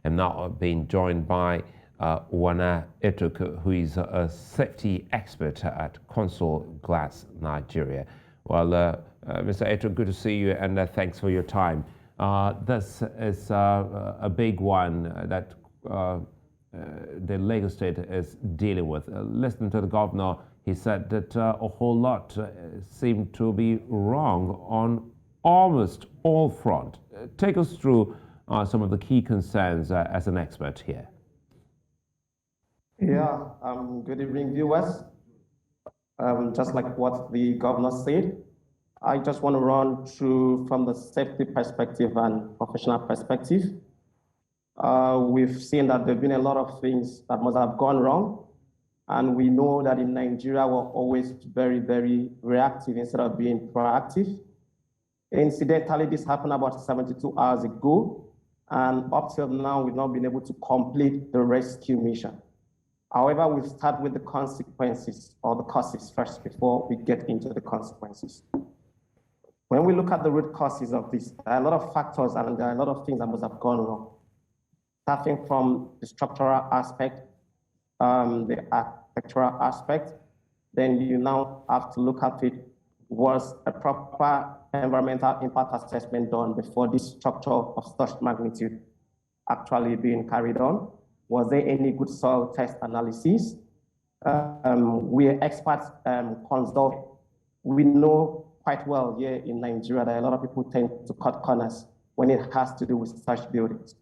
I'm now being joined by Wana Etoku, who is a safety expert at Consul Glass, Nigeria. Well, Mr. Etoku, good to see you, and thanks for your time. This is a big one that the Lagos State is dealing with. Listening to the governor, he said that a whole lot seemed to be wrong on almost all fronts. Take us through some of the key concerns as an expert here. Yeah, good evening, viewers. Just like what the governor said, I just want to run through from the safety perspective and professional perspective. We've seen that there have been a lot of things that must have gone wrong. And we know that in Nigeria, we're always very, very reactive instead of being proactive. Incidentally, this happened about 72 hours ago. And up till now, we've not been able to complete the rescue mission. However, we'll start with the consequences or the causes first before we get into the consequences. When we look at the root causes of this, there are a lot of factors and there are a lot of things that must have gone wrong. Starting from the structural aspect, the architectural aspect, then you now have to look at it. Was a proper environmental impact assessment done before this structure of such magnitude actually being carried on? Was there any good soil test analysis? We experts consult. We know quite well here in Nigeria that a lot of people tend to cut corners when it has to do with such buildings.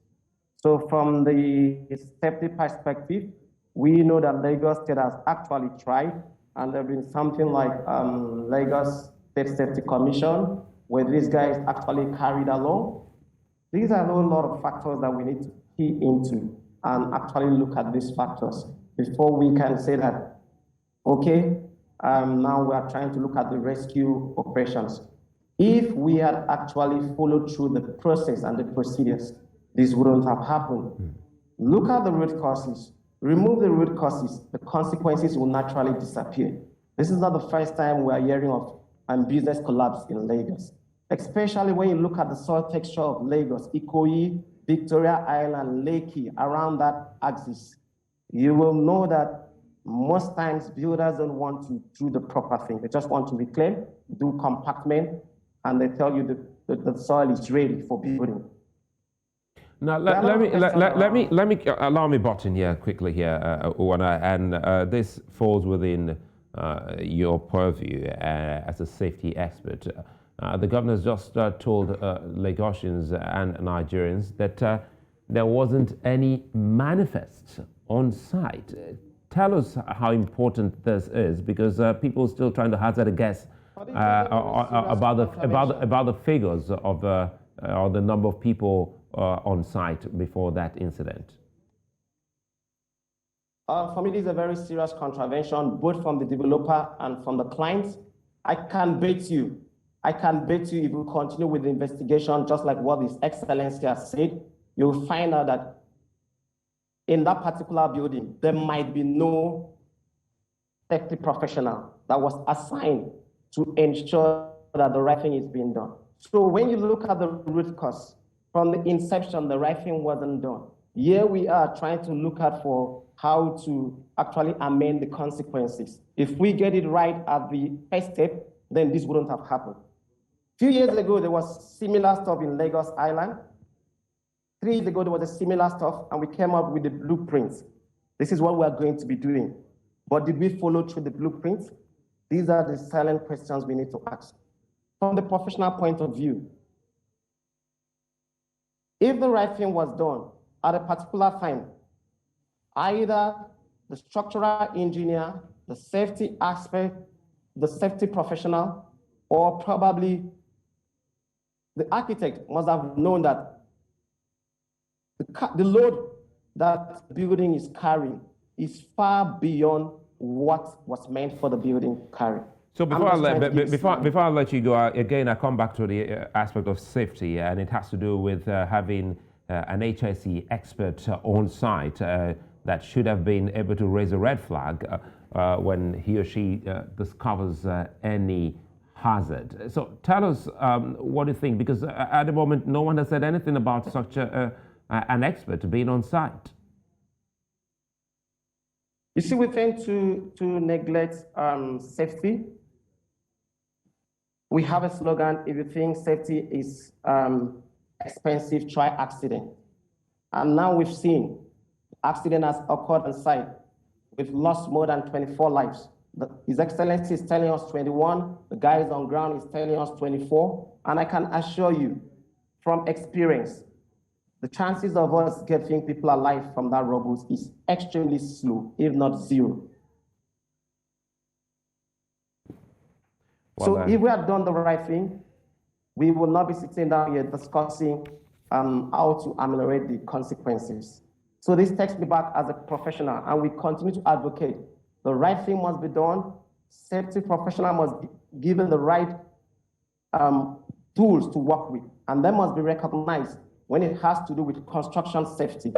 So from the safety perspective, we know that Lagos State has actually tried, and there have been something like Lagos State Safety Commission, where these guys actually carried along. These are a whole lot of factors that we need to key into and actually look at these factors before we can say that, okay, now we are trying to look at the rescue operations. If we had actually followed through the process and the procedures, this wouldn't have happened. Look at the root causes. Remove the root causes, the consequences will naturally disappear. This is not the first time we are hearing of business collapse in Lagos, especially when you look at the soil texture of Lagos, Ikoyi, Victoria Island, Lekki, around that axis. You will know that most times builders don't want to do the proper thing. They just want to reclaim, do compartment, and they tell you that the soil is ready for building. Now, let me allow me button here quickly here, Uwana, and this falls within your purview as a safety expert. The governor has just told Lagosians and Nigerians that there wasn't any manifest on site. Tell us how important this is, because people are still trying to hazard a guess about the figures of or the number of people on site before that incident. For me, this is a very serious contravention, both from the developer and from the client. I can bet you if you continue with the investigation, just like what His Excellency has said, you'll find out that in that particular building, there might be no safety professional that was assigned to ensure that the right thing is being done. So when you look at the root cause, from the inception, the right thing wasn't done. Here we are trying to look at for how to actually amend the consequences. If we get it right at the first step, then this wouldn't have happened. A few years ago, there was similar stuff in Lagos Island. 3 years ago, there was a similar stuff, and we came up with the blueprints. This is what we are going to be doing. But did we follow through the blueprints? These are the silent questions we need to ask. From the professional point of view, if the right thing was done at a particular time, either the structural engineer, the safety aspect, the safety professional, or probably the architect must have known that the load that the building is carrying is far beyond what was meant for the building to carry. So before I let you go, again, I come back to the aspect of safety, and it has to do with having an HSE expert on site that should have been able to raise a red flag when he or she discovers any hazard. So tell us what you think, because at the moment, no one has said anything about such a an expert being on site? You see, we tend to neglect safety. We have a slogan: if you think safety is expensive, try accident. And now we've seen accident has occurred on site. We've lost more than 24 lives. His Excellency is telling us 21. The guys on ground is telling us 24. And I can assure you, from experience, the chances of us getting people alive from that rubble is extremely slow, if not zero. So if we had done the right thing, we will not be sitting down here discussing how to ameliorate the consequences. So this takes me back as a professional, and we continue to advocate. The right thing must be done. Safety professional must be given the right tools to work with, and they must be recognized when it has to do with construction safety.